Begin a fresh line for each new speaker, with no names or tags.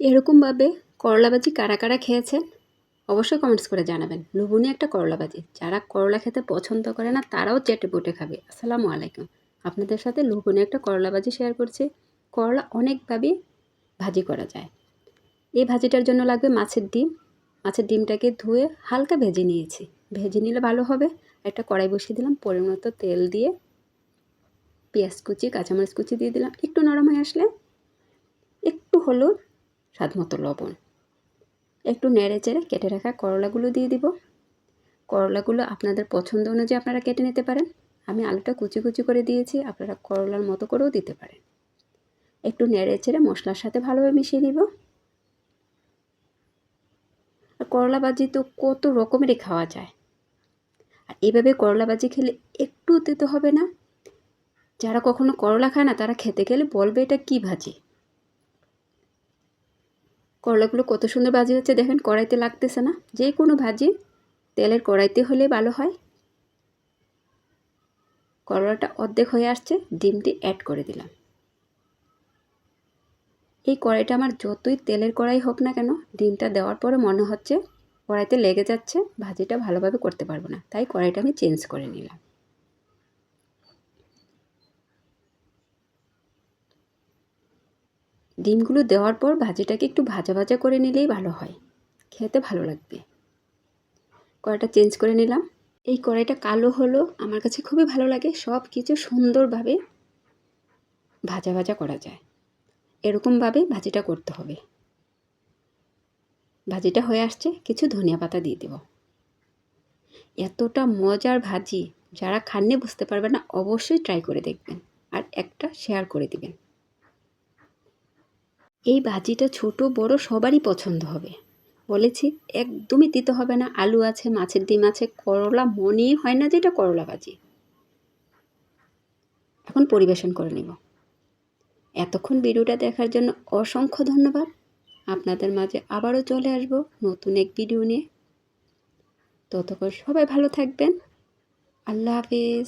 এরকমভাবে করলা ভাজি কারা কারা খেয়েছেন অবশ্যই কমেন্টস করে জানাবেন। লোভনীয় একটা করলা ভাজি, যারা করলা খেতে পছন্দ করে না তারাও চেটে পুটে খাবে। আসসালামু আলাইকুম। আপনাদের সাথে লোভনীয় একটা করলা ভাজি শেয়ার করছি। করলা অনেকভাবে ভাজি করা যায়। এই ভাজিটার জন্য লাগবে মাছের ডিম। মাছের ডিমটাকে ধুয়ে হালকা ভেজে নিয়েছি। ভেজে নিলে ভালো হবে। একটা কড়াই বসিয়ে দিলাম, পরিমাণ মতো তেল দিয়ে পেঁয়াজ কুচি কাঁচামরিচ কুচি দিয়ে দিলাম। একটু নরম হয়ে আসলে একটু হলুদ, স্বাদ মতো লবণ, একটু নেড়ে চেড়ে কেটে রাখা করলাগুলো দিয়ে দিব। করলাগুলো আপনাদের পছন্দ অনুযায়ী আপনারা কেটে নিতে পারেন। আমি আলুটা কুচি কুচি করে দিয়েছি, আপনারা করলার মতো করেও দিতে পারেন। একটু নেড়ে চেড়ে মশলার সাথে ভালোভাবে মিশিয়ে দিব। আর করলা ভাজি তো কত রকমেরই খাওয়া যায়, আর এভাবে করলা ভাজি খেলে একটু তেতো হবে না। যারা কখনো করলা খায় না তারা খেতে গেলে বলবে এটা কি ভাজি। করলাগুলো কত সুন্দর ভাজি হচ্ছে দেখেন, কড়াইতে লাগতেছে না। যে কোনো ভাজি তেলের কড়াইতে হলে ভালো হয়। করলাটা অর্ধেক হয়ে আসছে, ডিমটি অ্যাড করে দিলাম। এই কড়াইটা আমার যতই তেলের কড়াই হোক না কেন, ডিমটা দেওয়ার পরে মনে হচ্ছে কড়াইতে লেগে যাচ্ছে, ভাজিটা ভালোভাবে করতে পারবো না, তাই কড়াইটা আমি চেঞ্জ করে নিলাম। ডিমগুলো দেওয়ার পর ভাজিটাকে একটু ভাজা ভাজা করে নিলেই ভালো হয়, খেতে ভালো লাগবে। কড়াইটা চেঞ্জ করে নিলাম। এই কড়াইটা কালো হলো আমার কাছে খুবই ভালো লাগে। সব কিছু সুন্দরভাবে ভাজা ভাজা করা যায়, এরকমভাবে ভাজিটা করতে হবে। ভাজিটা হয়ে আসছে, কিছু ধনিয়া পাতা দিয়ে দেব। এতটা মজার ভাজি, যারা খাননি বুঝতে পারবে না, অবশ্যই ট্রাই করে দেখবেন আর একটা শেয়ার করে দিবেন। এই ভাজিটা ছোট বড় সবারই পছন্দ হবে। বলেছি একদমই তিতে হবে না। আলু আছে, মাছের ডিম আছে, করলা মনেই হয় না যে এটা করলা ভাজি। এখন পরিবেশন করে নেব। এতক্ষণ ভিডিওটা দেখার জন্য অসংখ্য ধন্যবাদ। আপনাদের মাঝে আবারও চলে আসব নতুন এক ভিডিও নিয়ে। ততক্ষণ সবাই ভালো থাকবেন। আল্লাহ হাফেজ।